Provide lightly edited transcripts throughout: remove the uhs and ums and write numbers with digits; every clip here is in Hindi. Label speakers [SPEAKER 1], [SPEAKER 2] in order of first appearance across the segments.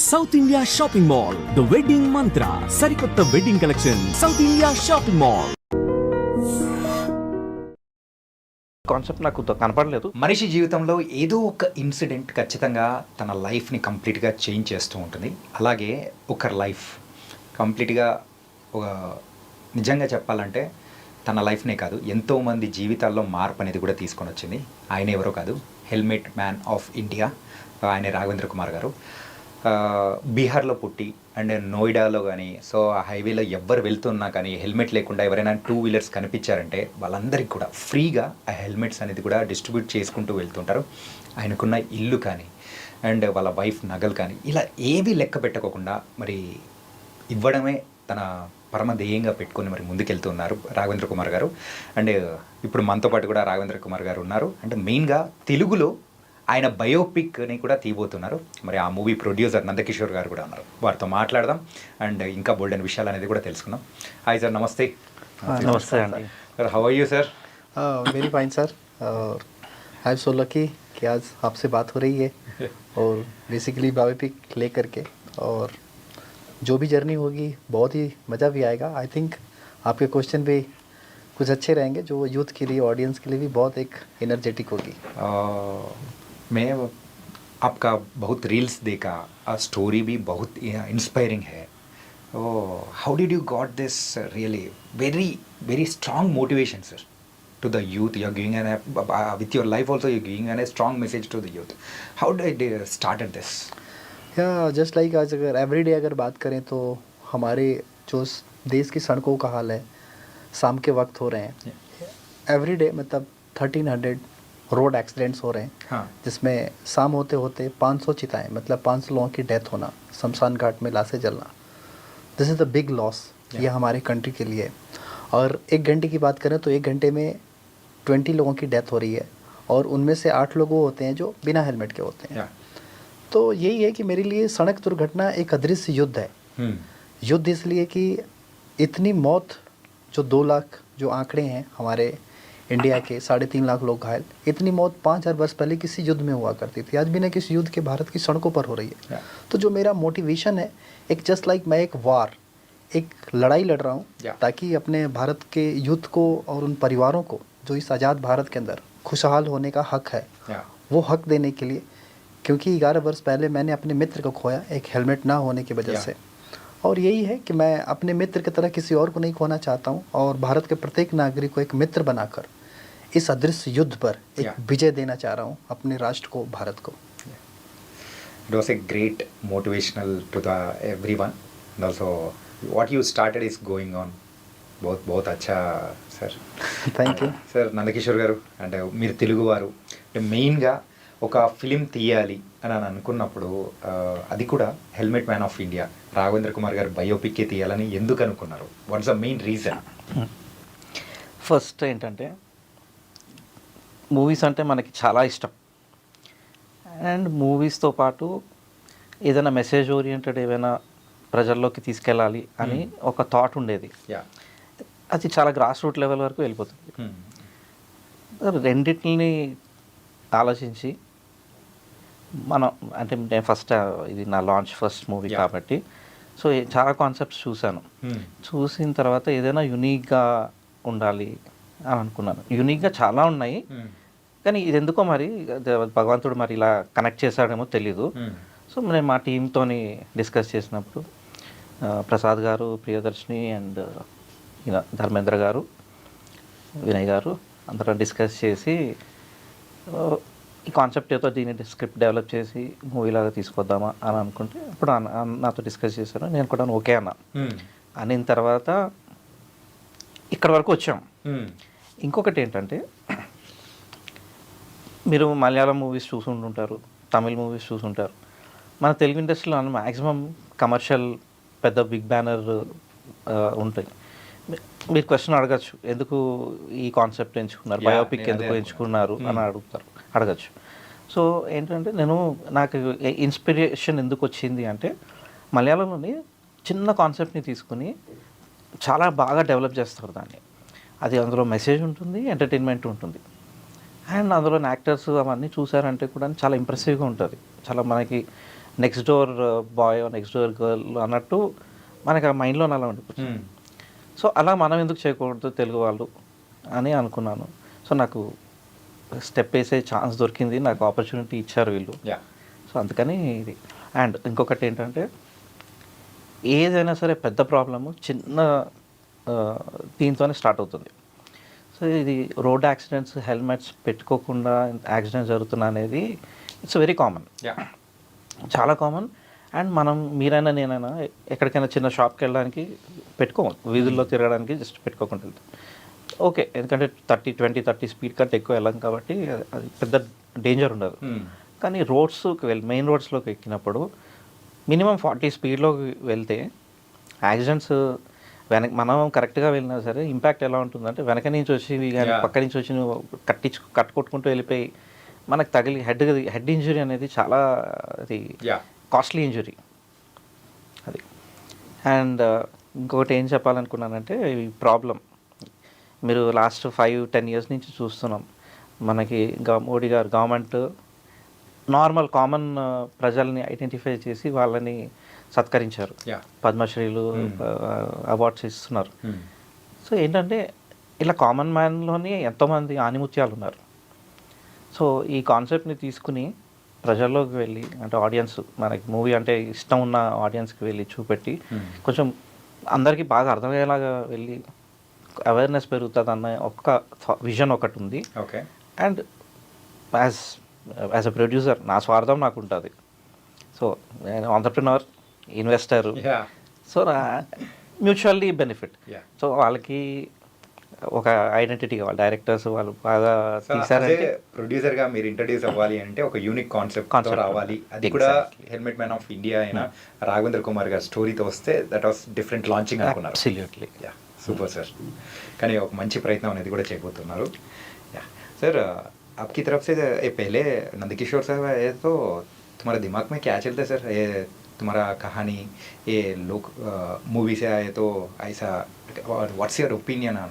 [SPEAKER 1] South India shopping mall the wedding మంత్ర సరికొత్త wedding collection south India shopping mall.
[SPEAKER 2] Concept నాకు కనపడలేదు. మనిషి జీవితంలో ఏదో ఒక ఇన్సిడెంట్ ఖచ్చితంగా తన లైఫ్ని కంప్లీట్గా చేంజ్ చేస్తూ ఉంటుంది. అలాగే ఒకరి లైఫ్ కంప్లీట్గా ఒక నిజంగా చెప్పాలంటే తన లైఫ్నే కాదు ఎంతోమంది జీవితాల్లో మార్పు అనేది కూడా తీసుకొని వచ్చింది. ఆయన ఎవరో కాదు, హెల్మెట్ మ్యాన్ ఆఫ్ ఇండియా. ఆయన రాఘవేంద్ర కుమార్ గారు. బీహార్లో పుట్టి అండ్ నోయిడాలో కానీ సో ఆ హైవేలో ఎవ్వరు వెళ్తున్నా కానీ హెల్మెట్ లేకుండా ఎవరైనా 2 వీలర్స్ కనిపించారంటే వాళ్ళందరికీ కూడా ఫ్రీగా ఆ హెల్మెట్స్ అనేది కూడా డిస్ట్రిబ్యూట్ చేసుకుంటూ వెళ్తుంటారు. ఆయనకున్న ఇల్లు కానీ అండ్ వాళ్ళ వైఫ్ నగలు కానీ ఇలా ఏవి లెక్క పెట్టకోకుండా మరి ఇవ్వడమే తన పరమ ధ్యేయంగా పెట్టుకొని మరి ముందుకెళ్తున్నారు రాఘవేంద్ర కుమార్ గారు. అండ్ ఇప్పుడు మనతో పాటు కూడా రాఘవేంద్ర కుమార్ గారు ఉన్నారు. అంటే మెయిన్గా తెలుగులో ఆయన బయోపిక్ని కూడా తీయబోతున్నారు. మరి ఆ మూవీ ప్రొడ్యూసర్ నందకిషోర్ గారు కూడా ఉన్నారు. వారితో మాట్లాడదాం అండ్ ఇంకా బోల్డెన్ విషయాలు అనేది కూడా తెలుసుకుందాం. హాయ్ సార్, నమస్తే.
[SPEAKER 3] नमस्ते अंडी
[SPEAKER 2] sir, how are you sir?
[SPEAKER 3] Very fine sir. I am so lucky कि आज आपसे बात हो रही है और बेसिकली बायोपिक लेकर के, और जो भी जर्नी होगी बहुत ही मज़ा भी आएगा. आई थिंक आपके क्वेश्चन भी कुछ अच्छे रहेंगे जो यूथ के लिए, ऑडियंस के लिए भी बहुत एक एनर्जेटिक होगी.
[SPEAKER 2] मैं आपका बहुत रील्स देखा, स्टोरी भी बहुत इंस्पायरिंग है. How did you got this really very very strong motivation sir to the youth? You are giving with your life also you are giving a strong message to the youth. How did you started this?
[SPEAKER 3] या जस्ट लाइक आज अगर एवरीडे अगर बात करें तो हमारे जो देश की सड़कों का हाल है, शाम के वक्त हो रहे हैं एवरीडे, मतलब 1300 रोड एक्सीडेंट्स हो रहे हैं.
[SPEAKER 2] हाँ.
[SPEAKER 3] जिसमें शाम होते होते 500 चिताएँ, मतलब 500 लोगों की डेथ होना, शमशान घाट में लाशें जलना. This is the big loss. ये हमारे कंट्री के लिए. और 1 घंटे की बात करें तो 1 घंटे में 20 लोगों की डेथ हो रही है और उनमें से 8 लोग वो होते हैं जो बिना हेलमेट के होते हैं. तो यही है कि मेरे लिए सड़क दुर्घटना एक अदृश्य युद्ध है. युद्ध इसलिए कि इतनी मौत, जो 2 लाख जो आंकड़े हैं हमारे इंडिया के, 3.5 लाख लोग घायल, इतनी मौत 5000 वर्ष पहले किसी युद्ध में हुआ करती थी. आज बिना किसी युद्ध के भारत की सड़कों पर हो रही है. तो जो मेरा मोटिवेशन है, एक जस्ट लाइक मैं एक वार, एक लड़ाई लड़ रहा हूँ ताकि अपने भारत के यूथ को और उन परिवारों को जो इस आज़ाद भारत के अंदर खुशहाल होने का हक है, वो हक देने के लिए. क्योंकि 11 वर्ष पहले मैंने अपने मित्र को खोया एक हेलमेट ना होने की वजह से. और यही है कि मैं अपने मित्र की तरह किसी और को नहीं खोना चाहता हूँ और भारत के प्रत्येक नागरिक को एक मित्र बनाकर इस अदृश्य युद्ध पर एक विजय देना चाह रहा हूँ अपने राष्ट्र को, भारत को.
[SPEAKER 2] It was a great motivational to the everyone. And also what you started is going on. बहुत अच्छा sir.
[SPEAKER 3] Thank you
[SPEAKER 2] sir. Nandakishore గారు, అంటే మీరు తెలుగువారు, అంటే మెయిన్గా ఒక ఫిలిం తీయాలి అని అనుకున్నప్పుడు అది కూడా helmet man of India Raghavendra Kumar గారు బయోపిక్కే తీయాలని ఎందుకు అనుకున్నారు? What's the main reason?
[SPEAKER 4] First ఏంటంటే మూవీస్ అంటే మనకి చాలా ఇష్టం. అండ్ మూవీస్తో పాటు ఏదైనా మెసేజ్ ఓరియంటెడ్ ఏమైనా ప్రజల్లోకి తీసుకెళ్ళాలి అని ఒక థాట్ ఉండేది. అది చాలా గ్రాస్ రూట్ లెవెల్ వరకు వెళ్ళిపోతుంది. రెండింటిని ఆలోచించి మనం, అంటే నేను ఫస్ట్ ఇది నా లాంచ్ ఫస్ట్ మూవీ కాబట్టి సో చాలా కాన్సెప్ట్స్ చూశాను. చూసిన తర్వాత ఏదైనా యునీక్గా ఉండాలి అని అనుకున్నాను. యునీక్గా చాలా ఉన్నాయి కానీ ఇది ఎందుకో మరి భగవంతుడు మరి ఇలా కనెక్ట్ చేశాడేమో తెలీదు. సో నేను మా టీంతో డిస్కస్ చేసినప్పుడు ప్రసాద్ గారు, ప్రియదర్శిని అండ్ ధర్మేంద్ర గారు, వినయ్ గారు అందరం డిస్కస్ చేసి ఈ కాన్సెప్ట్ ఏదో దీన్ని స్క్రిప్ట్ డెవలప్ చేసి మూవీలాగా తీసుకొద్దామా అని అనుకుంటే అప్పుడు నాతో డిస్కస్ చేశాను. నేను కూడా ఓకే అనిన తర్వాత ఇక్కడ వరకు వచ్చాం. ఇంకొకటి ఏంటంటే మీరు మలయాళం మూవీస్ చూసుంటుంటారు, తమిళ్ మూవీస్ చూసుంటారు. మన తెలుగు ఇండస్ట్రీలో మ్యాక్సిమం కమర్షియల్ పెద్ద బిగ్ బ్యానర్ ఉంటాయి. మీరు క్వశ్చన్ అడగచ్చు, ఎందుకు ఈ కాన్సెప్ట్ ఎంచుకున్నారు, బయోపిక్ ఎందుకు ఎంచుకున్నారు అని అడగచ్చు. సో ఏంటంటే నాకు ఇన్స్పిరేషన్ ఎందుకు వచ్చింది అంటే మలయాళంలోని చిన్న కాన్సెప్ట్ని తీసుకుని చాలా బాగా డెవలప్ చేస్తారు దాన్ని. అది అందులో మెసేజ్ ఉంటుంది, ఎంటర్టైన్మెంట్ ఉంటుంది. అండ్ అందులో యాక్టర్స్ అవన్నీ చూసారంటే కూడా చాలా ఇంప్రెసివ్గా ఉంటుంది. చాలా మనకి next door boy next door girl అన్నట్టు మనకి ఆ మైండ్లో అలా ఉండిపోతుంది. సో అలా మనం ఎందుకు చేయకూడదు తెలుగు వాళ్ళు అని అనుకున్నాను. సో నాకు స్టెప్ వేసే ఛాన్స్ దొరికింది, నాకు ఆపర్చునిటీ ఇచ్చారు వీళ్ళు. సో అందుకని ఇది. అండ్ ఇంకొకటి ఏంటంటే ఏదైనా సరే పెద్ద ప్రాబ్లము చిన్న దీంతోనే స్టార్ట్ అవుతుంది. సో ఇది రోడ్ యాక్సిడెంట్స్ హెల్మెట్స్ పెట్టుకోకుండా యాక్సిడెంట్స్ జరుగుతున్నా అనేది ఇట్స్ వెరీ కామన్, చాలా కామన్. అండ్ మనం మీరైనా నేనైనా ఎక్కడికైనా చిన్న షాప్కి వెళ్ళడానికి పెట్టుకోము, వీధుల్లో తిరగడానికి జస్ట్ పెట్టుకోకుండా వెళ్తాం. ఓకే, ఎందుకంటే 30 స్పీడ్ కంటే ఎక్కువ వెళ్ళాం కాబట్టి అది పెద్ద డేంజర్ ఉండదు. కానీ రోడ్స్కి మెయిన్ రోడ్స్లోకి ఎక్కినప్పుడు మినిమం 40 స్పీడ్లోకి వెళ్తే యాక్సిడెంట్స్ మనం కరెక్ట్గా వెళ్ళినా సరే ఇంపాక్ట్ ఎలా ఉంటుందంటే వెనక నుంచి వచ్చి కానీ పక్క నుంచి వచ్చి నువ్వు కట్టుకొట్టుకుంటూ వెళ్ళిపోయి మనకు తగిలి హెడ్ ఇంజురీ అనేది చాలా అది కాస్ట్లీ ఇంజురీ అది. అండ్ ఇంకొకటి ఏం చెప్పాలనుకున్నానంటే ఈ ప్రాబ్లం మీరు లాస్ట్ 5-10 ఇయర్స్ నుంచి చూస్తున్నాం. మనకి మోడీ గారు గవర్నమెంట్ నార్మల్ కామన్ ప్రజల్ని ఐడెంటిఫై చేసి వాళ్ళని సత్కరించారు, పద్మశ్రీలు అవార్డ్స్ ఇస్తున్నారు. సో ఏంటంటే ఇలా కామన్ మ్యాన్లోనే ఎంతోమంది ఆనిముత్యాలు ఉన్నారు. సో ఈ కాన్సెప్ట్ని తీసుకుని ప్రజల్లోకి వెళ్ళి అంటే ఆడియన్స్ మనకి మూవీ అంటే ఇష్టం ఉన్న ఆడియన్స్కి వెళ్ళి చూపెట్టి కొంచెం అందరికీ బాగా అర్థమయ్యేలాగా వెళ్ళి అవేర్నెస్ పెరుగుతుంది అన్న ఒక్క విజన్ ఒకటి ఉంది.
[SPEAKER 2] Okay.
[SPEAKER 4] And as a producer నా స్వార్థం నాకు ఉంటుంది. సో నేను entrepreneur, investor, so mutually benefit. So వాళ్ళకి ఒక ఐడెంటిటీ కావాలి, డైరెక్టర్స్ వాళ్ళు బాగా తీసారంటే
[SPEAKER 2] ప్రొడ్యూసర్ గా మీరు ఇంట్రడ్యూస్ అవ్వాలి అంటే ఒక యూనిక్ కాన్సెప్ట్ రావాలి. అది కూడా హెల్మెట్ మ్యాన్ ఆఫ్ ఇండియా అయినా రాఘవేంద్ర కుమార్ గారి స్టోరీతో వస్తే దట్ వాస్ డిఫరెంట్ లాంచింగ్ అనుకున్నారు.
[SPEAKER 4] Absolutely
[SPEAKER 2] super sir. కానీ ఒక మంచి ప్రయత్నం అనేది కూడా చేయబోతున్నారు. सर आपकी तरफ से ये पहले नंदकिशोर साहब आए तो तुम्हारे दिमाग में क्या चलता है सर? ये तुम्हारा कहानी ये लोग मूवी से आए तो ऐसा, व्हाट्स योर ओपिनियन ऑन?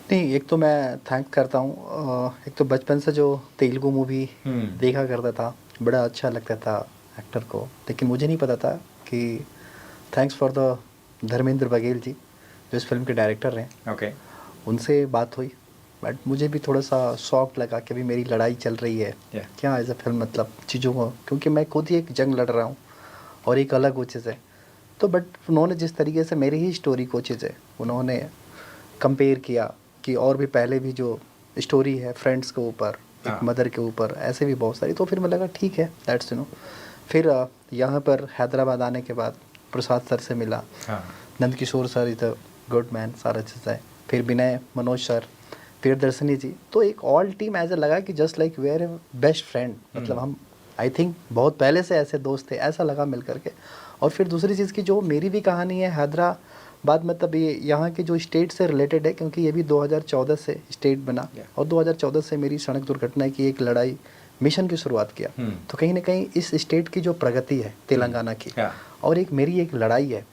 [SPEAKER 3] नहीं, एक तो मैं थैंक करता हूँ, एक तो बचपन से जो तेलुगु मूवी देखा करता था, बड़ा अच्छा लगता था एक्टर को, लेकिन मुझे नहीं पता था कि thanks for the Dharmendra Baghel ji जो इस फिल्म के डायरेक्टर हैं.
[SPEAKER 2] ओके.
[SPEAKER 3] उनसे बात हुई, बट मुझे भी थोड़ा सा शौक लगा कि अभी मेरी लड़ाई चल रही है क्या एज अ फिल्म, मतलब चीज़ों को, क्योंकि मैं खुद ही एक जंग लड़ रहा हूँ और एक अलग वो चीज़ है. तो बट उन्होंने जिस तरीके से मेरी ही स्टोरी को चीज़ है उन्होंने कंपेयर किया कि और भी पहले भी जो स्टोरी है फ्रेंड्स के ऊपर, एक मदर के ऊपर, ऐसे भी बहुत सारी, तो फिर मैं लगा ठीक है दैट्स फिर यहाँ पर हैदराबाद आने के बाद प्रसाद सर से मिला. Nandkishore sir is a good man, सारा चीज़ है. फिर विनय, मनोज सर, प्रियदर्शनी जी, तो एक ऑल टीम ऐसा लगा कि just like we are a best friend, मतलब हम आई थिंक बहुत पहले से ऐसे दोस्त थे, ऐसा लगा मिल करके. और फिर दूसरी चीज़ की जो मेरी भी कहानी है हैदराबाद, मतलब ये यहाँ के जो स्टेट से रिलेटेड है, क्योंकि ये भी 2014 से स्टेट बना और 2014 से मेरी सड़क दुर्घटना की एक लड़ाई मिशन की शुरुआत किया. तो कहीं ना कहीं इस स्टेट की जो प्रगति है तेलंगाना की और एक मेरी एक लड़ाई है,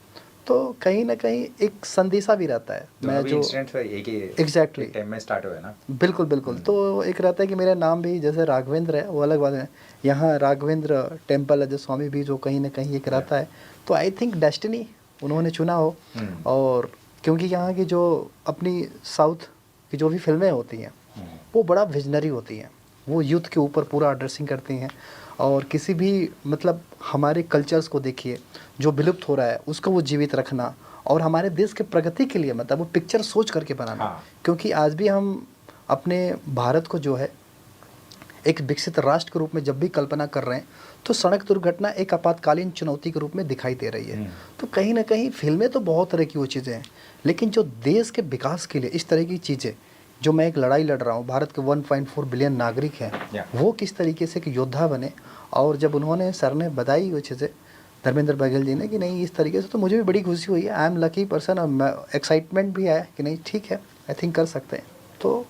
[SPEAKER 3] तो कहीं ना कहीं एक संदेशा भी रहता है. मैं जो एग्जैक्टली
[SPEAKER 2] टाइम में स्टार्ट हुआ ना,
[SPEAKER 3] बिल्कुल बिल्कुल. तो एक रहता है कि मेरा नाम भी जैसे राघवेंद्र है, वो अलग बात है, यहाँ राघवेंद्र टेम्पल है जो स्वामी भी जो कहीं ना कहीं एक रहता है. तो आई थिंक डेस्टिनी उन्होंने चुना हो. और क्योंकि यहाँ की जो अपनी साउथ की जो भी फिल्में होती हैं वो बड़ा विजनरी होती हैं, वो यूथ के ऊपर पूरा एड्रेसिंग करती हैं. और किसी भी मतलब हमारे कल्चर्स को देखिए जो विलुप्त हो रहा है उसको वो जीवित रखना, और हमारे देश के प्रगति के लिए मतलब वो पिक्चर सोच करके बनाना. क्योंकि आज भी हम अपने भारत को जो है एक विकसित राष्ट्र के रूप में जब भी कल्पना कर रहे हैं तो सड़क दुर्घटना एक आपातकालीन चुनौती के रूप में दिखाई दे रही है. तो कहीं ना कहीं फिल्में तो बहुत तरह की वो चीज़ें हैं, लेकिन जो देश के विकास के लिए इस तरह की चीज़ें, जो मैं एक लड़ाई लड़ रहा हूँ, भारत के 1.4 बिलियन नागरिक हैं, वो किस तरीके से एक योद्धा बने. और जब उन्होंने सर ने बताई वो चीज़ें धर्मेंद्र बघेल जी ने कि नहीं इस तरीके से, तो मुझे भी बड़ी खुशी हुई है. आई एम लकी पर्सन, और एक्साइटमेंट भी आया कि नहीं ठीक है आई थिंक कर सकते हैं. तो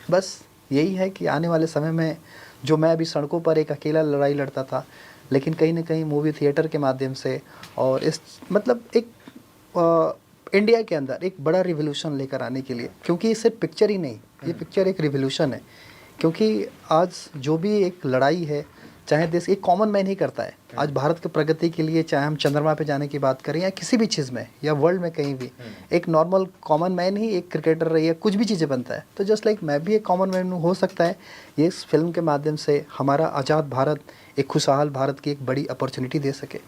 [SPEAKER 3] बस यही है कि आने वाले समय में जो मैं अभी सड़कों पर एक अकेला लड़ाई लड़ता था, लेकिन कहीं ना कहीं मूवी थिएटर के माध्यम से और इस मतलब एक इंडिया के अंदर एक बड़ा रिवोल्यूशन लेकर आने के लिए, क्योंकि ये सिर्फ पिक्चर ही नहीं, ये पिक्चर एक रिवोल्यूशन है. क्योंकि आज जो भी एक लड़ाई है चाहे देश एक कॉमन मैन ही करता है। आज भारत की प्रगति के लिए चाहे हम चंद्रमा पे जाने की बात करें या किसी भी चीज़ में या वर्ल्ड में कहीं भी, एक नॉर्मल कॉमन मैन ही एक क्रिकेटर या कुछ भी चीज़ें बनता है। तो जस्ट लाइक मैं भी एक कॉमन मैन हूँ, हो सकता है ये इस फिल्म के माध्यम से हमारा आज़ाद भारत, एक खुशहाल भारत की एक बड़ी अपॉर्चुनिटी दे सके।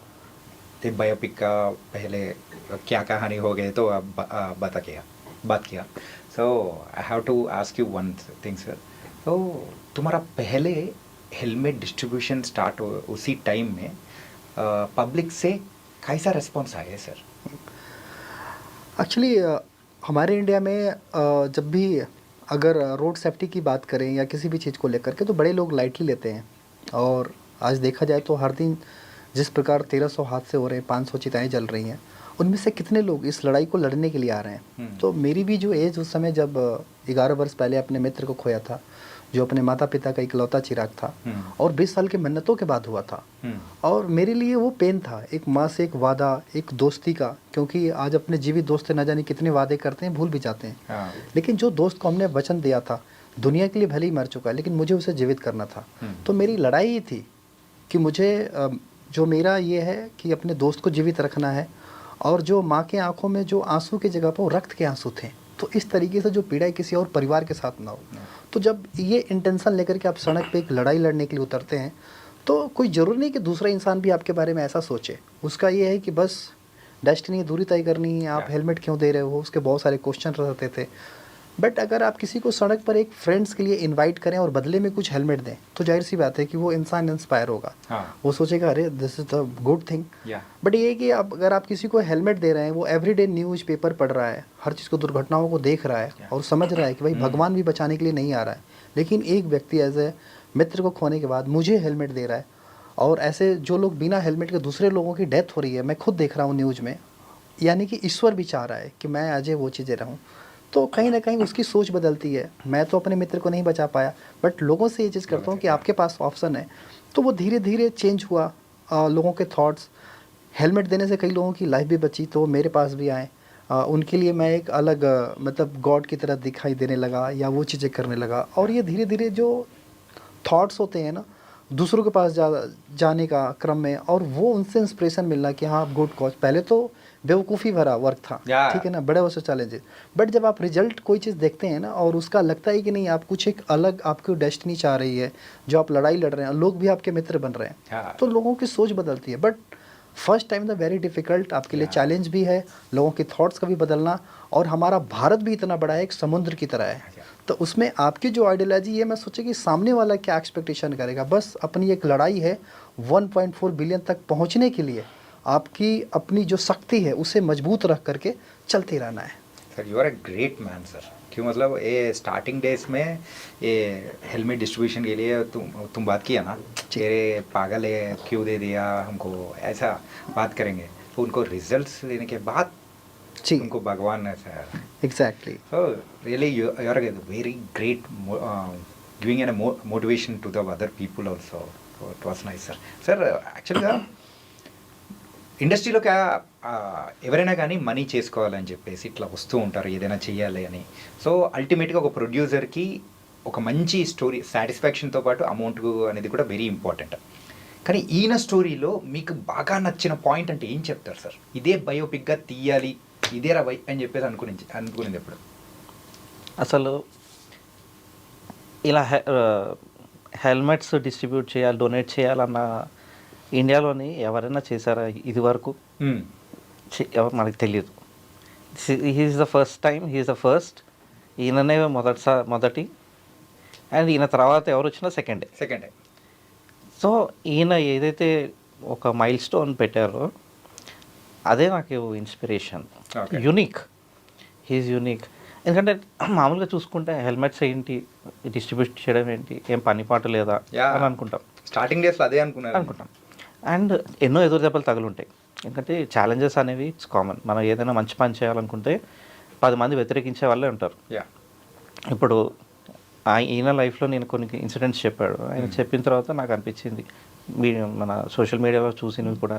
[SPEAKER 2] ते बायोपिक का पहले क्या कहानी हो गए तो अब बात किया। So I have to ask you one thing sir, तो तुम्हारा पहले हेलमेट डिस्ट्रीब्यूशन स्टार्ट हो उसी टाइम में पब्लिक से कैसा रिस्पॉन्स आया सर?
[SPEAKER 3] एक्चुअली हमारे इंडिया में जब भी अगर रोड सेफ्टी की बात करें या किसी भी चीज़ को लेकर के, तो बड़े लोग लाइटली लेते हैं। और आज देखा जाए तो हर दिन जिस प्रकार 1300 हादसे हो रहे हैं, 500 चिताएँ जल रही हैं, उनमें से कितने लोग इस लड़ाई को लड़ने के लिए आ रहे हैं। तो मेरी भी जो एज उस समय जब 11 वर्ष पहले अपने मित्र को खोया था, जो अपने माता पिता का इकलौता चिराग था, और 20 साल की मिन्नतों के बाद हुआ था। और मेरे लिए वो पेन था, एक माँ से एक वादा, एक दोस्ती का, क्योंकि आज अपने जीवित दोस्त से न जाने कितने वादे करते हैं, भूल भी जाते हैं। लेकिन जो दोस्त को हमने वचन दिया था, दुनिया के लिए भले ही मर चुका है, लेकिन मुझे उसे जीवित करना था। तो मेरी लड़ाई ये थी कि मुझे जो मेरा ये है कि अपने दोस्त को जीवित रखना है, और जो माँ के आंखों में जो आंसू की जगह पर वो रक्त के आंसू थे, तो इस तरीके से जो पीड़ा किसी और परिवार के साथ ना हो। तो जब ये इंटेंशन लेकर के आप सड़क पे एक लड़ाई लड़ने के लिए उतरते हैं, तो कोई ज़रूरी नहीं कि दूसरा इंसान भी आपके बारे में ऐसा सोचे। उसका ये है कि बस डेस्टिनी दूरी तय करनी है, आप हेलमेट क्यों दे रहे हो, उसके बहुत सारे क्वेश्चन रहते थे। बट अगर आप किसी को सड़क पर एक फ्रेंड्स के लिए इनवाइट करें और बदले में कुछ हेलमेट दें, तो जाहिर सी बात है कि वो इंसान इंस्पायर होगा। वो सोचेगा अरे this is the good thing. But ये कि अब अगर आप किसी को हेलमेट दे रहे हैं, वो एवरीडे न्यूज़ पेपर पढ़ रहा है, हर चीज़ को, दुर्घटनाओं को देख रहा है और समझ रहा है कि भाई भगवान भी बचाने के लिए नहीं आ रहा है, लेकिन एक व्यक्ति एज ए मित्र को खोने के बाद मुझे हेलमेट दे रहा है। और ऐसे जो लोग बिना हेलमेट के दूसरे लोगों की डेथ हो रही है, मैं खुद देख रहा हूँ न्यूज़ में, यानी कि ईश्वर भी चाह रहा है कि मैं आज वो चीज़ें रहूँ। तो कहीं ना कहीं उसकी सोच बदलती है। मैं तो अपने मित्र को नहीं बचा पाया, बट लोगों से ये चीज़ करता हूँ कि आपके पास ऑप्शन है। तो वो धीरे धीरे चेंज हुआ, लोगों के थॉट्स। हेलमेट देने से कई लोगों की लाइफ भी बची, तो मेरे पास भी आए। उनके लिए मैं एक अलग मतलब गॉड की तरह दिखाई देने लगा, या वो चीज़ें करने लगा। और ये धीरे धीरे जो थॉट्स होते हैं ना, दूसरों के पास जाने का क्रम में, और वो उनसे इंस्पिरेशन मिलना कि हाँ आप गुड कॉज। पहले तो बेवकूफ़ी भरा वर्क था, ठीक है ना, बड़े वर्ष चैलेंजेस। बट जब आप रिजल्ट कोई चीज़ देखते हैं ना, और उसका लगता है कि नहीं आप कुछ एक अलग आपकी डेस्टिनी चाह रही है, जो आप लड़ाई लड़ रहे हैं, लोग भी आपके मित्र बन रहे हैं, तो लोगों की सोच बदलती है। But first time the very difficult, आपके लिए चैलेंज भी है, लोगों की थॉट्स का भी बदलना। और हमारा भारत भी इतना बड़ा है, एक समुद्र की तरह है, तो उसमें आपकी जो आइडियोलॉजी है, मैं सोचा कि सामने वाला क्या एक्सपेक्टेशन करेगा। बस अपनी एक लड़ाई है 1.4 बिलियन तक पहुंचने के लिए, आपकी अपनी जो शक्ति है उसे मजबूत रख करके चलते रहना है।
[SPEAKER 2] Sir you are a great man sir. क्यों मतलब ये स्टार्टिंग डेज में ये हेलमेट डिस्ट्रीब्यूशन के लिए तुम बात किया ना, तेरे पागल है क्यों दे दिया हमको, ऐसा बात करेंगे, तो उनको रिजल्ट्स देने के बाद उनको भगवान है sir.
[SPEAKER 3] Exactly.
[SPEAKER 2] So really you are very great giving an motivation to the other people also. It was nice sir. Sir యాక్చువల్గా ఇండస్ట్రీలో ఎవరైనా కానీ మనీ చేసుకోవాలని చెప్పేసి ఇట్లా వస్తూ ఉంటారు, ఏదైనా చెయ్యాలి అని. సో అల్టిమేట్గా ఒక ప్రొడ్యూసర్కి ఒక మంచి స్టోరీ సాటిస్ఫాక్షన్తో పాటు అమౌంట్ అనేది కూడా వెరీ ఇంపార్టెంట్. కానీ ఈయన స్టోరీలో మీకు బాగా నచ్చిన పాయింట్ అంటే ఏం చెప్తారు సార్? ఇదే బయోపిక్గా తీయాలి, ఇదేరా బై అని చెప్పేసి అనుకునేది ఎప్పుడు?
[SPEAKER 4] అసలు ఇలా హెల్మెట్స్ డిస్ట్రిబ్యూట్ చేయాలి, డొనేట్ చేయాలన్న ఇండియాలోని ఎవరైనా చేశారా ఇది వరకు? మనకు తెలియదు. He's the first time, he's the first. ఈయననే మొదటి, అండ్ ఈయన తర్వాత ఎవరు వచ్చినా సెకండ్
[SPEAKER 2] టైం.
[SPEAKER 4] సో ఈయన ఏదైతే ఒక మైల్ స్టోన్ పెట్టారో అదే నాకు ఇన్స్పిరేషన్. Unique, he's unique. ఎందుకంటే మామూలుగా చూసుకుంటే హెల్మెట్స్ ఏంటి, డిస్ట్రిబ్యూట్ చేయడం ఏంటి, ఏం పని పాట లేదా అని అనుకుంటాం.
[SPEAKER 2] స్టార్టింగ్ డేస్లో అదే అనుకుంటాం.
[SPEAKER 4] అండ్ ఎన్నో ఎదురు దెబ్బలు తగులుంటాయి. ఎందుకంటే ఛాలెంజెస్ అనేవి ఇట్స్ కామన్. మనం ఏదైనా మంచి పని చేయాలనుకుంటే 10 మంది వ్యతిరేకించే వాళ్ళే ఉంటారు. ఇప్పుడు ఈయన లైఫ్లో నేను కొన్ని ఇన్సిడెంట్స్ చెప్పాడు. ఆయన చెప్పిన తర్వాత నాకు అనిపించింది, మన సోషల్ మీడియాలో చూసినవి కూడా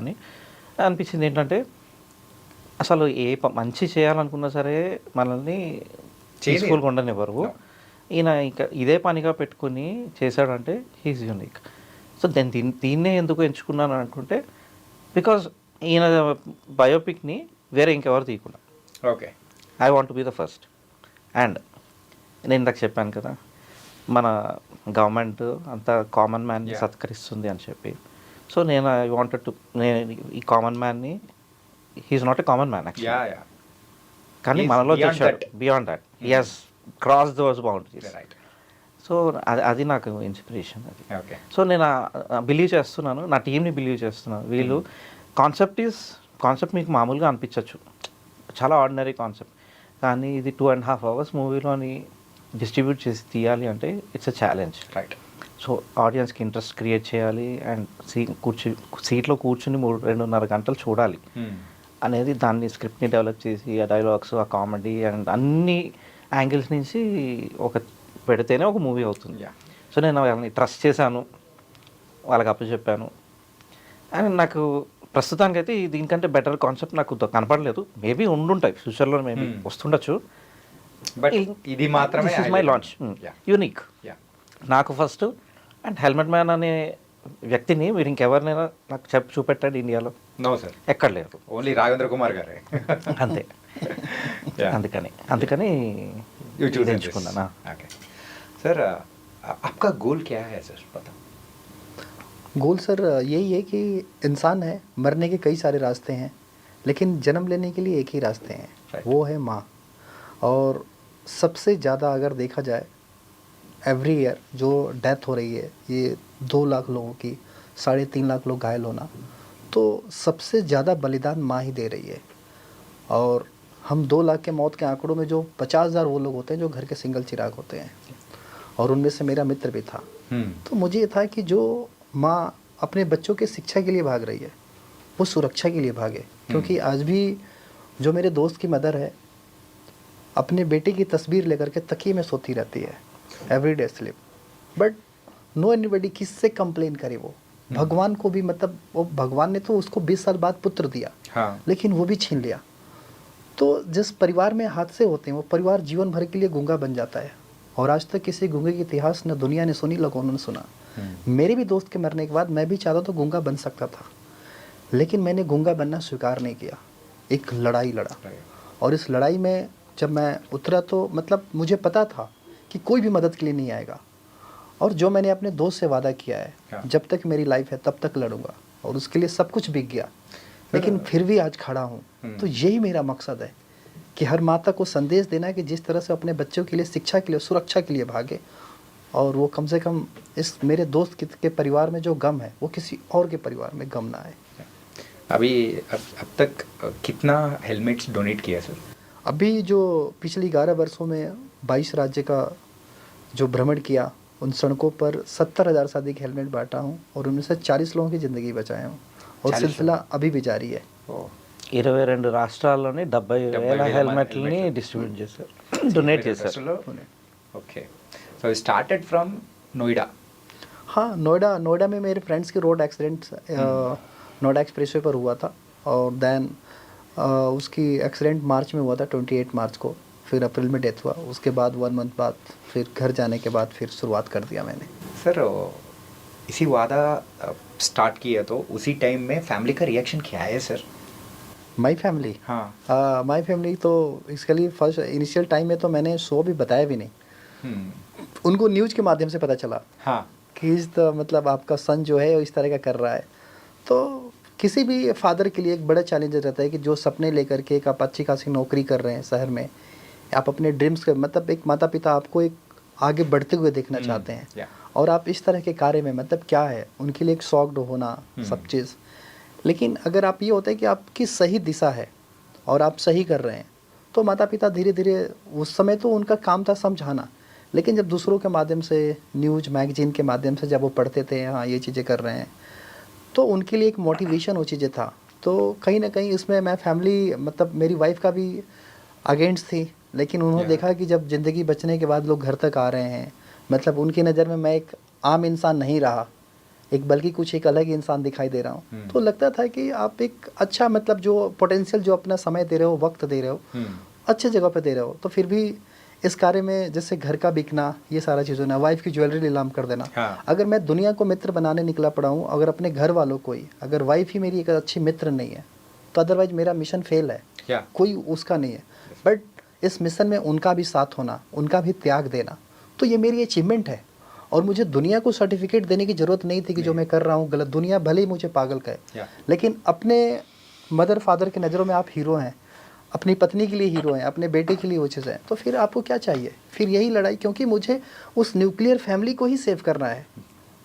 [SPEAKER 4] అనిపించింది ఏంటంటే అసలు ఏ మంచి చేయాలనుకున్నా సరే మనల్ని పీస్ఫుల్గా ఉండనివ్వరు. ఈయన ఇంకా ఇదే పనిగా పెట్టుకుని చేశాడంటే హీఈస్ యూనిక్. సో దీన్నే ఎందుకు ఎంచుకున్నాను అనుకుంటే బికాజ్ ఈయన బయోపిక్ని వేరే ఇంకెవరు తీయకుండా
[SPEAKER 2] okay.
[SPEAKER 4] I want be the first. And నేను ఇందాక చెప్పాను కదా మన గవర్నమెంట్ అంతా కామన్ మ్యాన్ని
[SPEAKER 2] Yeah.
[SPEAKER 4] సత్కరిస్తుంది అని చెప్పి. సో నేను ఐ వాంటెడ్ టు, నేను ఈ కామన్ మ్యాన్ని, he's not a common man actually,
[SPEAKER 2] yeah yeah
[SPEAKER 4] కానీ
[SPEAKER 2] He's
[SPEAKER 4] మనలో
[SPEAKER 2] beyond
[SPEAKER 4] చూశాడు
[SPEAKER 2] that.
[SPEAKER 4] Beyond that, he has cross those boundaries.
[SPEAKER 2] Right.
[SPEAKER 4] So అది నాకు ఇన్స్పిరేషన్ అది.
[SPEAKER 2] ఓకే.
[SPEAKER 4] సో నేను బిలీవ్ చేస్తున్నాను, నా టీంని బిలీవ్ చేస్తున్నాను. వీళ్ళు కాన్సెప్ట్ మీకు మామూలుగా అనిపించవచ్చు, చాలా ఆర్డినరీ కాన్సెప్ట్, కానీ ఇది 2.5 hours మూవీలోని డిస్ట్రిబ్యూట్ చేసి తీయాలి అంటే it's a challenge.
[SPEAKER 2] Right.
[SPEAKER 4] So ఆడియన్స్కి ఇంట్రెస్ట్ క్రియేట్ చేయాలి అండ్ సీట్లో కూర్చుని 2.5 గంటలు చూడాలి అనేది, దాన్ని స్క్రిప్ట్ని డెవలప్ చేసి ఆ డైలాగ్స్, ఆ కామెడీ అండ్ అన్ని యాంగిల్స్ నుంచి పెడితేనే ఒక మూవీ అవుతుంది.
[SPEAKER 2] Yeah.
[SPEAKER 4] సో నేను వాళ్ళని ట్రస్ట్ చేశాను, వాళ్ళకి అప్పచెప్పాను. అండ్ నాకు ప్రస్తుతానికైతే దీనికంటే బెటర్ కాన్సెప్ట్ నాకు కనపడలేదు. మేబీ ఉండుంటాయి ఫ్యూచర్లో, మేబీ వస్తుండొచ్చు.
[SPEAKER 2] బట్ ఇది మాత్రమే
[SPEAKER 4] this is my launch, unique నాకు ఫస్ట్. అండ్ హెల్మెట్ మ్యాన్ అనే వ్యక్తిని మీరు ఇంకెవరినైనా నాకు చూపెట్టాడు ఇండియాలో?
[SPEAKER 2] నో సార్,
[SPEAKER 4] ఎక్కడ లేరు,
[SPEAKER 2] ఓన్లీ రాఘవేంద్ర కుమార్ గారే.
[SPEAKER 4] అంతే.
[SPEAKER 2] Yeah.
[SPEAKER 4] అందుకని
[SPEAKER 2] You choose
[SPEAKER 4] ఇది
[SPEAKER 2] this.
[SPEAKER 4] ఎంచుకున్నానా.
[SPEAKER 2] Okay. सर आपका गोल क्या है सर, पता?
[SPEAKER 3] गोल सर यही है कि इंसान है, मरने के कई सारे रास्ते हैं, लेकिन जन्म लेने के लिए एक ही रास्ते हैं,
[SPEAKER 2] Right.
[SPEAKER 3] वो है माँ. और सबसे ज़्यादा अगर देखा जाए एवरी ईयर जो डेथ हो रही है, ये 2 लाख लोगों की, 3.5 लाख लोग घायल होना, तो सबसे ज़्यादा बलिदान माँ ही दे रही है. और हम 2 लाख के मौत के आंकड़ों में जो 50,000 वो लोग होते हैं जो घर के सिंगल चिराग होते हैं, और उनमें से मेरा मित्र भी था. तो मुझे ये था कि जो माँ अपने बच्चों के शिक्षा के लिए भाग रही है, वो सुरक्षा के लिए भागे. क्योंकि आज भी जो मेरे दोस्त की मदर है, अपने बेटे की तस्वीर लेकर के तकिए में सोती रहती है, everyday sleep. But no anybody, किससे कंप्लेन करे वो. भगवान को भी, मतलब वो भगवान ने तो उसको 20 साल बाद पुत्र दिया,
[SPEAKER 2] हाँ.
[SPEAKER 3] लेकिन वो भी छीन लिया. तो जिस परिवार में हादसे होते हैं, वो परिवार जीवन भर के लिए गूंगा बन जाता है. और आज तक किसी गूंगे की इतिहास न दुनिया ने सुनी, लोगों ने सुना. मेरे भी दोस्त के मरने के बाद मैं भी चाहता तो गूंगा बन सकता था, लेकिन मैंने गूंगा बनना स्वीकार नहीं किया. एक लड़ाई लड़ा, और इस लड़ाई में जब मैं उतरा तो मतलब मुझे पता था कि कोई भी मदद के लिए नहीं आएगा. और जो मैंने अपने दोस्त से वादा किया है, जब तक मेरी लाइफ है तब तक लड़ूंगा, और उसके लिए सब कुछ बिक गया, लेकिन फिर भी आज खड़ा हूँ. तो यही मेरा मकसद है कि हर माता को संदेश देना है कि जिस तरह से अपने बच्चों के लिए, शिक्षा के लिए, सुरक्षा के लिए भागे, और वो कम से कम इस मेरे दोस्त के परिवार में जो गम है वो किसी और के परिवार में गम ना आए.
[SPEAKER 2] अभी अब तक कितना हेलमेट्स डोनेट किया सर?
[SPEAKER 3] अभी जो पिछली 11 वर्षों में 22 राज्य का जो भ्रमण किया, उन सड़कों पर 70,000 से अधिक हेलमेट बांटा हूँ, और उनमें से 40 लोगों की ज़िंदगी बचाए हूँ, और
[SPEAKER 2] 40
[SPEAKER 3] सिलसिला अभी भी जारी है.
[SPEAKER 4] 22 రాష్ట్రాల్లోని 70,000 హెల్మెట్లని డిస్ట్రిబ్యూట్ చేశారు, డొనేట్ చేశారు.
[SPEAKER 2] Okay. So started from Noida.
[SPEAKER 3] हाँ, नोएडा में मेरे फ्रेंड्स की रोड एक्सीडेंट नोएडा एक्सप्रेसवे पर हुआ था, और देन उसकी एक्सीडेंट मार्च में हुआ था, 28 मार्च को. फिर अप्रैल में डेथ हुआ. उसके बाद 1 मंथ बाद फिर घर जाने के बाद फिर शुरुआत कर दिया मैंने.
[SPEAKER 2] सर इसी वादा स्टार्ट किया तो उसी टाइम में फैमिली का रिएक्शन क्या है सर?
[SPEAKER 3] माई फैमिली,
[SPEAKER 2] हाँ.
[SPEAKER 3] माई फैमिली तो इसके लिए फर्स्ट इनिशियल टाइम में तो मैंने शो भी बताया भी नहीं. उनको न्यूज़ के माध्यम से पता चला,
[SPEAKER 2] हाँ.
[SPEAKER 3] कि मतलब आपका सन जो है वो इस तरह का कर रहा है. तो किसी भी फादर के लिए एक बड़ा चैलेंज रहता है कि जो सपने लेकर के एक आप अच्छी खासी नौकरी कर रहे हैं शहर में, आप अपने ड्रीम्स के, मतलब एक माता पिता आपको एक आगे बढ़ते हुए देखना चाहते हैं, और आप इस तरह के कार्य में, मतलब क्या है उनके लिए एक शॉक्ड होना सब चीज़. लेकिन अगर आप ये होता है कि आपकी सही दिशा है और आप सही कर रहे हैं, तो माता पिता धीरे धीरे, उस समय तो उनका काम था समझाना, लेकिन जब दूसरों के माध्यम से, न्यूज़ मैगजीन के माध्यम से जब वो पढ़ते थे हाँ ये चीज़ें कर रहे हैं, तो उनके लिए एक मोटिवेशन वो चीज़ें था. तो कहीं ना कहीं इसमें मैं फैमिली, मतलब मेरी वाइफ का भी अगेंस्ट थी, लेकिन उन्होंने देखा कि जब ज़िंदगी बचने के बाद लोग घर तक आ रहे हैं, मतलब उनकी नज़र में मैं एक आम इंसान नहीं रहा, एक बल्कि कुछ एक अलग इंसान दिखाई दे रहा हूँ. तो लगता था कि आप एक अच्छा, मतलब जो पोटेंशियल, जो अपना समय दे रहे हो, वक्त दे रहे हो, अच्छे जगह पे दे रहे हो, तो फिर भी इस कार्य में जैसे घर का बिकना, ये सारा चीज़ों ना, वाइफ की ज्वेलरी नीलाम कर देना।
[SPEAKER 2] हाँ।
[SPEAKER 3] अगर मैं दुनिया को मित्र बनाने निकला पड़ा हूँ, अगर अपने घर वालों को ही, अगर वाइफ ही मेरी एक अच्छी मित्र नहीं है, तो अदरवाइज मेरा मिशन फेल है,
[SPEAKER 2] Yeah.
[SPEAKER 3] कोई उसका नहीं है। बट इस मिशन में उनका भी साथ होना, उनका भी त्याग देना, तो ये मेरी अचीवमेंट है। और मुझे दुनिया को सर्टिफिकेट देने की ज़रूरत नहीं थी कि जो मैं कर रहा हूँ गलत, दुनिया भले ही मुझे पागल कहे,
[SPEAKER 2] Yeah.
[SPEAKER 3] लेकिन अपने मदर फादर की नज़रों में आप हीरो हैं, अपनी पत्नी के लिए हीरो हैं, अपने बेटे के लिए वो चीज़ है, तो फिर आपको क्या चाहिए? फिर यही लड़ाई, क्योंकि मुझे उस न्यूक्लियर फैमिली को ही सेव करना है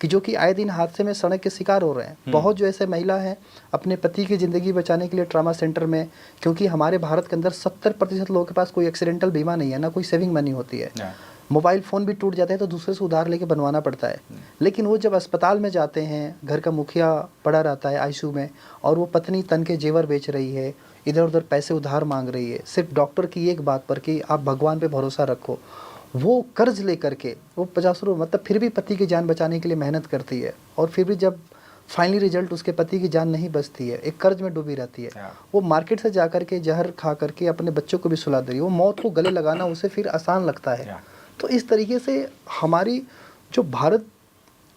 [SPEAKER 3] कि जो कि आए दिन हादसे में सड़क के शिकार हो रहे हैं। बहुत जो ऐसे महिला हैं अपने पति की ज़िंदगी बचाने के लिए ट्रामा सेंटर में, क्योंकि हमारे भारत के अंदर 70% लोगों के पास कोई एक्सीडेंटल बीमा नहीं है, ना कोई सेविंग मनी होती है।
[SPEAKER 2] Yeah.
[SPEAKER 3] मोबाइल फ़ोन भी टूट जाता है तो दूसरे से उधार लेके बनवाना पड़ता है। लेकिन वो जब अस्पताल में जाते हैं, घर का मुखिया पड़ा रहता है आईसीयू में, और वो पत्नी तन के जेवर बेच रही है, इधर उधर पैसे उधार मांग रही है, सिर्फ डॉक्टर की एक बात पर कि आप भगवान पे भरोसा रखो, वो कर्ज ले करके वो 50 रुपये, मतलब फिर भी पति की जान बचाने के लिए मेहनत करती है, और फिर भी जब फाइनली रिजल्ट उसके पति की जान नहीं बचती है, एक कर्ज में डूबी रहती है।
[SPEAKER 2] Yeah.
[SPEAKER 3] वो मार्केट से जा कर के जहर खा करके अपने बच्चों को भी सुला दे रही है। वो मौत को गले लगाना उसे फिर आसान लगता है।
[SPEAKER 2] Yeah.
[SPEAKER 3] तो इस तरीके से हमारी जो भारत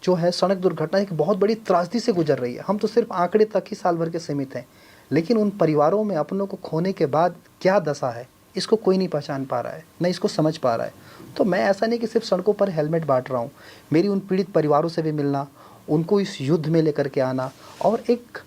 [SPEAKER 3] जो है सड़क दुर्घटना एक बहुत बड़ी त्रासदी से गुजर रही है। हम तो सिर्फ आंकड़े तक ही साल भर के सीमित हैं, लेकिन उन परिवारों में अपनों को खोने के बाद क्या दशा है, इसको कोई नहीं पहचान पा रहा है, न इसको समझ पा रहा है। तो मैं ऐसा नहीं कि सिर्फ सड़कों पर हेलमेट बांट रहा हूँ, मेरी उन पीड़ित परिवारों से भी मिलना, उनको इस युद्ध में लेकर के आना, और एक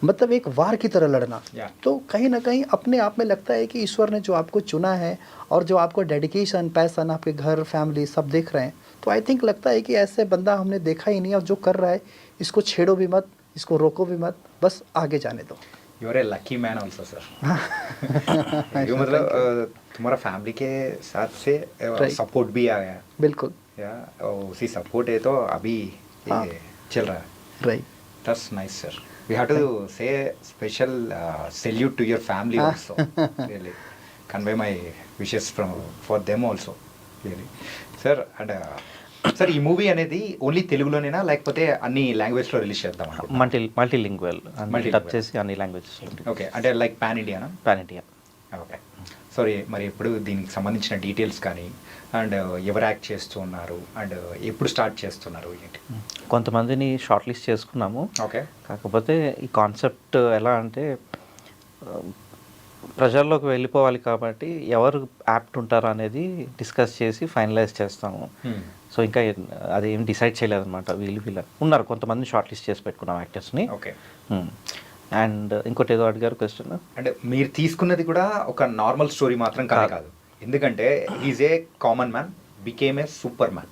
[SPEAKER 3] मतलब एक वार की तरह लड़ना।
[SPEAKER 2] Yeah.
[SPEAKER 3] तो कहीं ना कहीं अपने आप में लगता है कि ईश्वर ने जो आपको चुना है, और जो आपको डेडिकेशन, पैशन, आपके घर, फैमिली सब देख रहे हैं, तो आई थिंक लगता है कि ऐसे बंदा हमने देखा ही नहीं, और जो कर रहा है इसको छेड़ो भी मत, इसको रोको भी मत, बस आगे जाने दो।
[SPEAKER 2] You are a lucky man also sir. ये मतलब तुम्हारा फैमिली के साथ से सपोर्ट भी आ गया।
[SPEAKER 3] बिल्कुल।
[SPEAKER 2] या उसी सपोर्ट है तो अभी
[SPEAKER 3] हाँ।
[SPEAKER 2] ये चल रहा है।
[SPEAKER 3] Right.
[SPEAKER 2] That's nice, sir. We have to say special salute to your family also. Really, convey my wishes for them also. Really, sir. And sir, ఈ మూవీ అనేది ఓన్లీ తెలుగులోనేనా లేకపోతే అన్ని లాంగ్వేజ్ లో రిలీజ్ చేద్దాం
[SPEAKER 4] మల్టీలింగ్వల్ టచ్ చేసి అన్ని లాంగ్వేజెస్
[SPEAKER 2] ఓకే, అంటే like pan Indiana?
[SPEAKER 4] Pan India.
[SPEAKER 2] Okay, sorry. మరి ఎప్పుడు దీనికి సంబంధించిన డీటెయిల్స్ కానీ, అండ్ ఎవరు యాక్ట్ చేస్తూ ఉన్నారు, అండ్ ఎప్పుడు స్టార్ట్ చేస్తున్నారు ఏంటి?
[SPEAKER 4] కొంతమందిని షార్ట్ లిస్ట్ చేసుకున్నాము.
[SPEAKER 2] ఓకే.
[SPEAKER 4] కాకపోతే ఈ కాన్సెప్ట్ ఎలా అంటే ప్రజల్లోకి వెళ్ళిపోవాలి కాబట్టి ఎవరు యాప్ట్ ఉంటారు అనేది డిస్కస్ చేసి ఫైనలైజ్ చేస్తాము. సో ఇంకా అది ఏం డిసైడ్ చేయలేదన్నమాట. వీళ్ళు ఉన్నారు కొంతమంది షార్ట్ లిస్ట్ చేసి పెట్టుకున్నాం యాక్టర్స్ని.
[SPEAKER 2] ఓకే.
[SPEAKER 4] అండ్ ఇంకోటి ఏదో అడిగారు క్వశ్చన్.
[SPEAKER 2] అంటే మీరు తీసుకున్నది కూడా ఒక నార్మల్ స్టోరీ మాత్రం కాదు, ఎందుకంటే is a common man became a super man.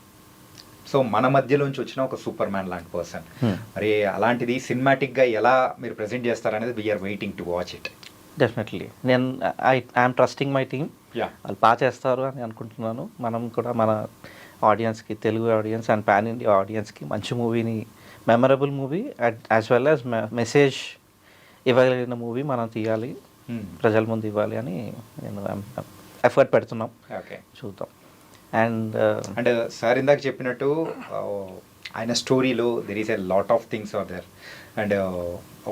[SPEAKER 2] So మన మధ్యలోంచి వచ్చిన ఒక సూపర్ మ్యాన్ లాంటి పర్సన్. మరి అలాంటిది సినిమాటిక్గా ఎలా మీరు ప్రెజెంట్ చేస్తారనేది we are waiting to watch it.
[SPEAKER 4] Definitely నేను ఐఎమ్ ట్రస్టింగ్ మై టీమ్. వాళ్ళు బాగా చేస్తారు అని అనుకుంటున్నాను. మనం కూడా మన ఆడియన్స్కి, Telugu audience and pan India ఆడియన్స్కి మంచి మూవీని, memorable movie as well as message ఇవ్వగలిగిన మూవీ మనం తీయాలి, ప్రజల ముందు ఇవ్వాలి అని నేను ఎఫర్ట్ పెడుతున్నాం.
[SPEAKER 2] ఓకే,
[SPEAKER 4] చూద్దాం. అండ్
[SPEAKER 2] సార్ ఇందాక చెప్పినట్టు ఆయన స్టోరీలో there is a lot of things are there. And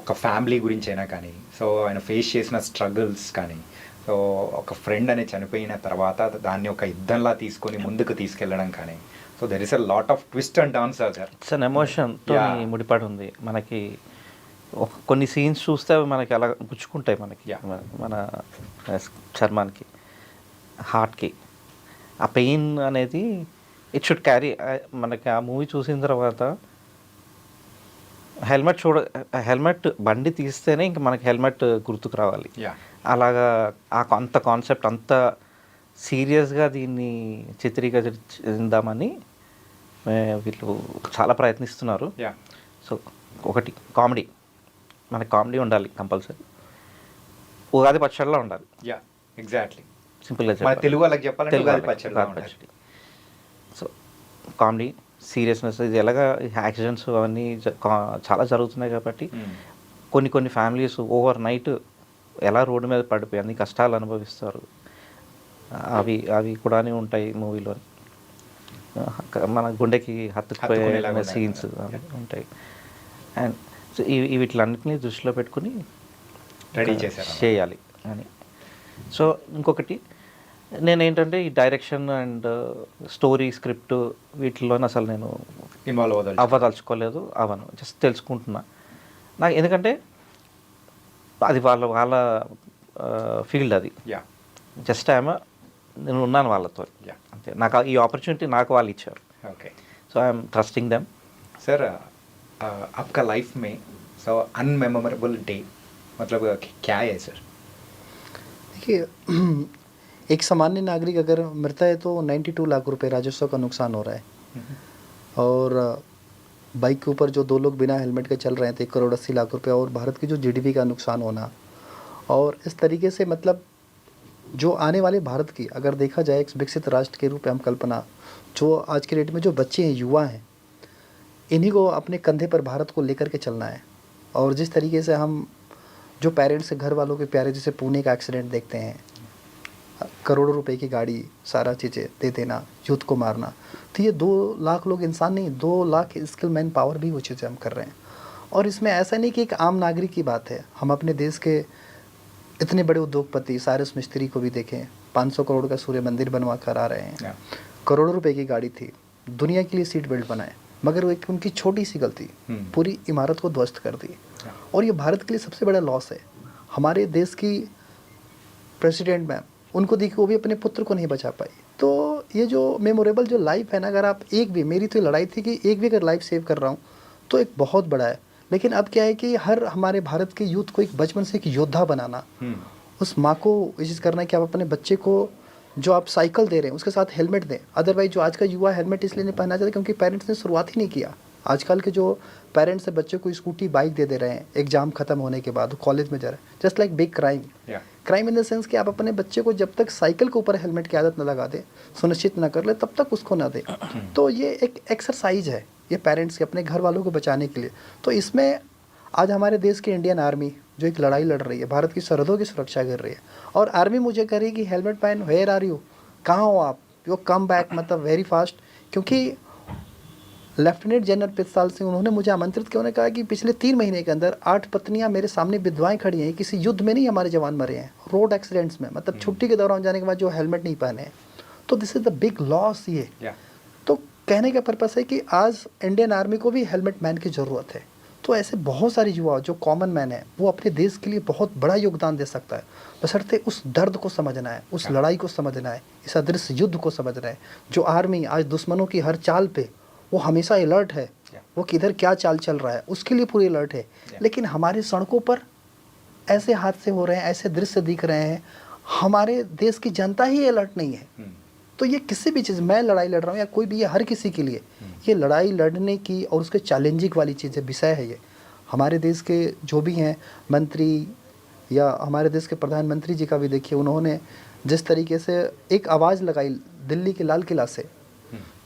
[SPEAKER 2] ఒక ఫ్యామిలీ గురించి అయినా కానీ, సో ఆయన ఫేస్ చేసిన స్ట్రగుల్స్ కానీ, సో ఒక ఫ్రెండ్ అని చనిపోయిన తర్వాత దాన్ని ఒక యుద్ధంలా తీసుకొని ముందుకు తీసుకెళ్ళడం కానీ, so there is a lot of twist and turns are there.
[SPEAKER 4] It's an ఎమోషన్తో ముడిపడి ఉంది. మనకి కొన్ని సీన్స్ చూస్తే మనకి అలా గుచ్చుకుంటాయి, మనకి మన చర్మానికి, హార్ట్కి. ఆ పెయిన్ అనేది ఇట్ షుడ్ క్యారీ. మనకి ఆ మూవీ చూసిన తర్వాత హెల్మెట్ బండి తీస్తేనే ఇంక మనకి హెల్మెట్ గుర్తుకు రావాలి. అలాగా అంత కాన్సెప్ట్ అంత సీరియస్గా దీన్ని చిత్రీకరిందామని వీళ్ళు చాలా ప్రయత్నిస్తున్నారు. సో ఒకటి కామెడీ, మనకి కామెడీ ఉండాలి కంపల్సరీ. ఉగాది పచ్చడిలో ఉండాలి.
[SPEAKER 2] ఎగ్జాక్ట్లీ,
[SPEAKER 4] సింపుల్గా
[SPEAKER 2] చెప్పాలి, తెలుగు వాళ్ళకి చెప్పాలంటే ఉగాది పచ్చడి.
[SPEAKER 4] సో కామెడీ, సీరియస్నెస్, ఇది ఎలాగా యాక్సిడెంట్స్ అవన్నీ చాలా జరుగుతున్నాయి కాబట్టి కొన్ని ఫ్యామిలీస్ ఓవర్ నైట్ ఎలా రోడ్డు మీద పడిపోయి అన్ని కష్టాలు అనుభవిస్తారు. అవి కూడా ఉంటాయి మూవీలో. మన గుండెకి హత్తుకుపోయే సీన్స్ ఉంటాయి. అండ్ సో వీటిలన్నింటినీ దృష్టిలో పెట్టుకుని
[SPEAKER 2] రెడీ
[SPEAKER 4] చేయాలి అని. సో ఇంకొకటి నేనేంటంటే ఈ డైరెక్షన్ అండ్ స్టోరీ స్క్రిప్ట్ వీటిలో అసలు నేను
[SPEAKER 2] ఇన్వాల్వ్ అవ్వదు.
[SPEAKER 4] అవ్వదలుచుకోలేదు, అవను జస్ట్ తెలుసుకుంటున్నా. నాకు ఎందుకంటే అది వాళ్ళ ఫీల్డ్ అది.
[SPEAKER 2] యా
[SPEAKER 4] జస్ట్ నేను ఉన్నాను వాళ్ళతో
[SPEAKER 2] Yeah.
[SPEAKER 4] అంతే. నాకు ఈ ఆపర్చునిటీ నాకు వాళ్ళు ఇచ్చారు.
[SPEAKER 2] Okay
[SPEAKER 4] so I'm trusting them.
[SPEAKER 2] Sir आपका लाइफ में सो अनमेमोरेबल डे मतलब क्या है सर?
[SPEAKER 3] देखिए एक सामान्य नागरिक अगर मरता है तो 92 लाख रुपए राजस्व का नुकसान हो रहा है, और बाइक के ऊपर जो 2 लोग बिना हेलमेट के चल रहे हैं तो 1 करोड़ 80 लाख रुपए, और भारत की जो जीडीपी का नुकसान होना, और इस तरीके से मतलब जो आने वाले भारत की अगर देखा जाए एक विकसित राष्ट्र के रूप में हम कल्पना, जो आज के डेट में जो बच्चे हैं, युवा हैं, इन्हीं को अपने कंधे पर भारत को लेकर के चलना है। और जिस तरीके से हम जो पेरेंट्स से घर वालों के प्यारे, जैसे पुणे का एक्सीडेंट देखते हैं, करोड़ों रुपए की गाड़ी, सारा चीज़ें दे देना, यूथ को मारना, तो ये 2 लाख लोग इंसान नहीं, 2 लाख स्किल मैन पावर भी वो चीज़ें हम कर रहे हैं। और इसमें ऐसा नहीं कि एक आम नागरिक की बात है, हम अपने देश के इतने बड़े उद्योगपति साइरस मिस्त्री को भी देखें, 500 करोड़ का सूर्य मंदिर बनवा कर आ रहे हैं,
[SPEAKER 2] Yeah.
[SPEAKER 3] करोड़ों रुपए की गाड़ी थी, दुनिया के लिए सीट बेल्ट बनाए, मगर वो एक उनकी छोटी सी गलती पूरी इमारत को ध्वस्त कर दी। और ये भारत के लिए सबसे बड़ा लॉस है। हमारे देश की प्रेसिडेंट मैम, उनको देखिए वो भी अपने पुत्र को नहीं बचा पाई। तो ये जो मेमोरेबल जो लाइफ है ना, अगर आप एक भी, मेरी तो ये लड़ाई थी कि एक भी अगर लाइफ सेव कर रहा हूँ तो एक बहुत बड़ा है। लेकिन अब क्या है कि हर हमारे भारत के यूथ को एक बचपन से एक योद्धा बनाना, उस माँ को ये चीज़ करना है कि आप अपने बच्चे को जो आप साइकिल दे रहे हैं उसके साथ हेलमेट दें। अदरवाइज जो आज का युवा हेलमेट इसलिए नहीं पहनना चाहता क्योंकि पेरेंट्स ने शुरुआत ही नहीं किया। आजकल के जो पेरेंट्स है बच्चों को स्कूटी बाइक दे रहे हैं एग्जाम खत्म होने के बाद, कॉलेज में जा रहे हैं, just like big crime. Crime in the sense कि आप अपने बच्चे को जब तक साइकिल के ऊपर हेलमेट की आदत न लगा दें, सुनिश्चित न कर ले, तब तक उसको ना दें। तो ये एक एक्सरसाइज है ये पेरेंट्स के अपने घर वालों को बचाने के लिए। तो इसमें आज हमारे देश की इंडियन आर्मी जो एक लड़ाई लड़ रही है, भारत की सरहदों की सुरक्षा कर रही है, और आर्मी मुझे कह रही है कि हेलमेट पहन, वेयर आर यू, कहाँ हो आप, यू कम बैक, मतलब वेरी फास्ट। क्योंकि लेफ्टिनेंट जनरल पित्साल सिंह उन्होंने मुझे आमंत्रित किया, उन्होंने कहा कि पिछले 3 महीने के अंदर 8 पत्नियां मेरे सामने विधवाएं खड़ी हैं, किसी युद्ध में नहीं हमारे जवान मरे हैं, रोड एक्सीडेंट्स में, मतलब छुट्टी के दौरान जाने के बाद जो हेलमेट नहीं पहने हैं। तो this is the big loss ये। तो कहने का पर्पस है कि आज इंडियन आर्मी को भी हेलमेट मैन की ज़रूरत है। तो ऐसे बहुत सारे युवा जो कॉमन मैन है वो अपने देश के लिए बहुत बड़ा योगदान दे सकता है, बशर्ते उस दर्द को समझना है, उस लड़ाई को समझना है, इस अदृश्य युद्ध को समझना है। जो आर्मी आज दुश्मनों की हर चाल पे वो हमेशा अलर्ट है, वो किधर क्या चाल चल रहा है उसके लिए पूरी अलर्ट है। लेकिन हमारी सड़कों पर ऐसे हादसे हो रहे हैं, ऐसे दृश्य दिख रहे हैं, हमारे देश की जनता ही अलर्ट नहीं है। तो ये किसी भी चीज़, मैं लड़ाई लड़ रहा हूँ या कोई भी, ये हर किसी के लिए ये लड़ाई लड़ने की और उसके चैलेंजिंग वाली चीज़ें विषय है। ये हमारे देश के जो भी हैं मंत्री या हमारे देश के प्रधानमंत्री जी का भी देखिए, उन्होंने जिस तरीके से एक आवाज़ लगाई दिल्ली के लाल किला से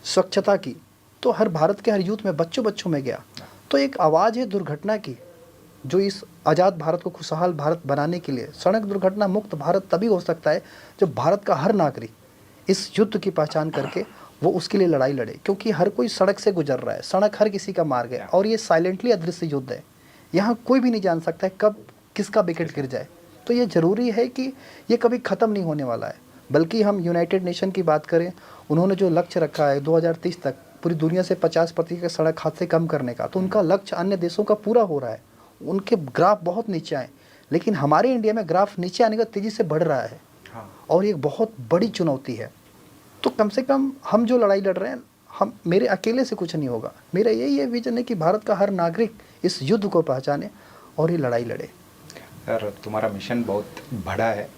[SPEAKER 3] स्वच्छता की, तो हर भारत के हर यूथ में, बच्चों में गया। तो एक आवाज़ है दुर्घटना की, जो इस आज़ाद भारत को खुशहाल भारत बनाने के लिए, सड़क दुर्घटना मुक्त भारत तभी हो सकता है जब भारत का हर नागरिक इस युद्ध की पहचान करके वो उसके लिए लड़ाई लड़े। क्योंकि हर कोई सड़क से गुजर रहा है, सड़क हर किसी का मार्ग है, और ये साइलेंटली अदृश्य युद्ध है। यहाँ कोई भी नहीं जान सकता है कब किसका विकेट गिर जाए। तो ये ज़रूरी है कि ये कभी ख़त्म नहीं होने वाला है। बल्कि हम यूनाइटेड नेशन की बात करें, उन्होंने जो लक्ष्य रखा है 2030 तक पूरी दुनिया से 50% सड़क हादसे कम करने का, तो उनका लक्ष्य अन्य देशों का पूरा हो रहा है। उनके ग्राफ बहुत नीचे आए, लेकिन हमारे इंडिया में ग्राफ नीचे आने का तेज़ी से बढ़ रहा है, और ये बहुत बड़ी चुनौती है। तो कम से कम हम जो लड़ाई लड़ रहे हैं, हम, मेरे अकेले से कुछ नहीं होगा। मेरा यही है विजन है कि भारत का हर नागरिक इस युद्ध को पहचाने और ये लड़ाई लड़े।
[SPEAKER 2] सर तुम्हारा मिशन बहुत बड़ा है,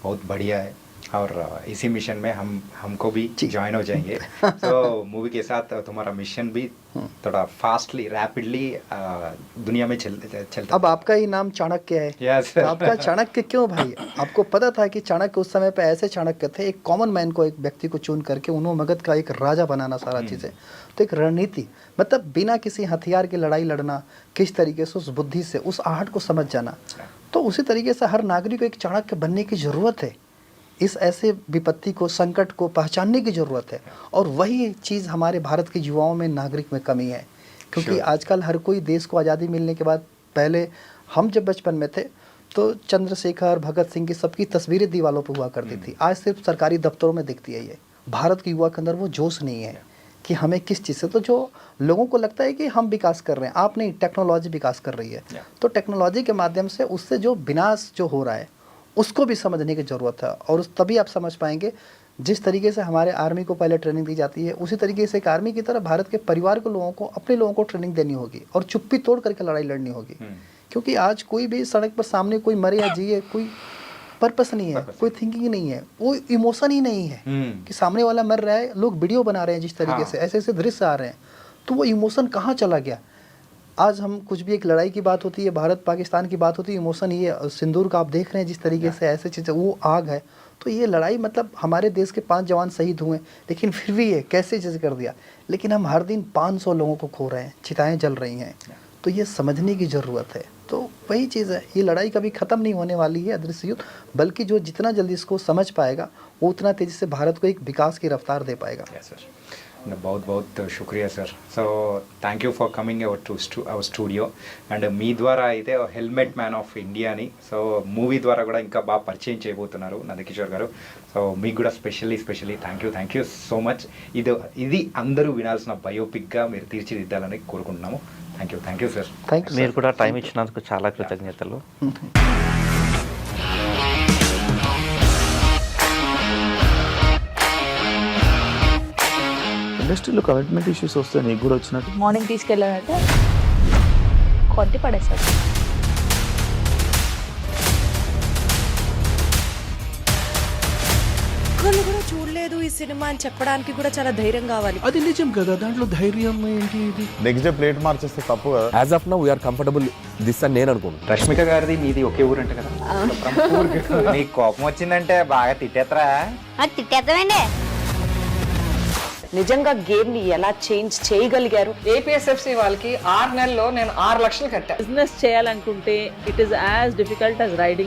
[SPEAKER 2] बहुत बढ़िया है, और इसी मिशन में हमको भी ज्वाइन हो जाएंगे। तो मूवी के साथ तुम्हारा मिशन भी थोड़ा फास्टली, रैपिडली दुनिया में चलता।
[SPEAKER 3] अब आपका ही नाम चाणक्य है।
[SPEAKER 2] Yes.
[SPEAKER 3] तो आपका चाणक्य क्यों भाई? आपको पता था कि चाणक्य उस समय पे ऐसे चाणक्य थे, एक कॉमन मैन को, एक व्यक्ति को चुन करके उन्होंने मगध का एक राजा बनाना, सारा चीज़ें। तो एक रणनीति, मतलब बिना किसी हथियार की लड़ाई लड़ना, किस तरीके से उस बुद्धि से उस आहट को समझ जाना। तो उसी तरीके से हर नागरिक को एक चाणक्य बनने की ज़रूरत है। इस ऐसे विपत्ति को, संकट को पहचानने की ज़रूरत है, और वही चीज़ हमारे भारत के युवाओं में, नागरिक में कमी है। क्योंकि आजकल हर कोई देश को आज़ादी मिलने के बाद, पहले हम जब बचपन में थे तो चंद्रशेखर, भगत सिंह की सबकी तस्वीरें दीवारों पर हुआ करती थी। आज सिर्फ सरकारी दफ्तरों में दिखती है ये। भारत के युवा के अंदर वो जोश नहीं है कि हमें किस चीज़ से, तो जो लोगों को लगता है कि हम विकास कर रहे हैं, आप नहीं, टेक्नोलॉजी विकास कर रही है। तो टेक्नोलॉजी के माध्यम से उससे जो विनाश जो हो रहा है उसको भी समझने की ज़रूरत है, और तभी आप समझ पाएंगे। जिस तरीके से हमारे आर्मी को पहले ट्रेनिंग दी जाती है, उसी तरीके से एक आर्मी की तरह भारत के परिवार के लोगों को, अपने लोगों को ट्रेनिंग देनी होगी और चुप्पी तोड़ करके लड़ाई लड़नी होगी। क्योंकि आज कोई भी सड़क पर सामने कोई मरे या जिए, कोई पर्पस नहीं है, कोई थिंकिंग ही नहीं है, वो इमोशन ही नहीं है कि सामने वाला मर रहा है, लोग वीडियो बना रहे हैं जिस तरीके से, ऐसे ऐसे दृश्य आ रहे हैं, तो वो इमोशन कहाँ चला गया। आज हम कुछ भी, एक लड़ाई की बात होती है, भारत पाकिस्तान की बात होती है, इमोशन ये सिंदूर का आप देख रहे हैं जिस तरीके से, ऐसे चीज़ें, वो आग है। तो ये लड़ाई मतलब हमारे देश के 5 जवान शहीद हुए, लेकिन फिर भी ये कैसे चीज़ कर दिया। लेकिन हम हर दिन 500 लोगों को खो रहे हैं, चिताएं जल रही हैं, तो ये समझने की ज़रूरत है। तो वही चीज़ है, ये लड़ाई कभी ख़त्म नहीं होने वाली है अदृश्य युद्ध, बल्कि जो जितना जल्दी इसको समझ पाएगा वो उतना तेज़ी से भारत को एक विकास की रफ्तार दे पाएगा।
[SPEAKER 2] बहुत बहुत शुक्रिया sir. So thank you for coming our to our studio. And మీ ద్వారా అయితే హెల్మెట్ మ్యాన్ ఆఫ్ ఇండియాని సో మూవీ ద్వారా కూడా ఇంకా బాగా పరిచయం చేయబోతున్నారు నందకిషోర్ గారు. సో మీకు కూడా specially thank you so much. ఇది అందరూ వినాల్సిన బయోపిక్గా మీరు తీర్చిదిద్దాలని కోరుకుంటున్నాము. Thank you sir.
[SPEAKER 4] మీరు కూడా టైం ఇచ్చినందుకు చాలా కృతజ్ఞతలు.
[SPEAKER 5] ఇండస్ట్రీలో కమిట్మెంట్ ఇష్యూస్ వస్తే నీకు కూడా వచ్చినట్టు?
[SPEAKER 6] మార్నింగ్ తీసుకెళ్ళానంటే కొట్టి పడేసారు.
[SPEAKER 7] ఒక్కళ్ళు కూడా చూడలేదు ఈ సినిమా అని చెప్పడానికి కూడా చాలా ధైర్యం కావాలి.
[SPEAKER 5] అది నిజం కదా, దాంట్లో ధైర్యం ఏంటి? ఇది
[SPEAKER 8] నెక్స్ట్ డే ప్లేట్ మార్చేస్తే తప్పు కదా.
[SPEAKER 1] As of now we're comfortable this అని నేను అనుకుంటున్నాను.
[SPEAKER 2] రష్మిక గారిది మీది ఒకే ఊరు అంట కదా? మీకు కోపం వచ్చిందంటే బాగా తిట్టేత్తరా?
[SPEAKER 6] తిట్టేద్దామండి.
[SPEAKER 7] నిజంగా గేమ్ ని ఎలా చేంజ్ చేయగలిగారు?
[SPEAKER 9] ఏపీఎస్ఎఫ్సి వాళ్ళకి 6 నెలల్లో నేను 6 లక్షలు కట్టా.
[SPEAKER 6] బిజినెస్ చేయాలనుకుంటే it is as difficult as riding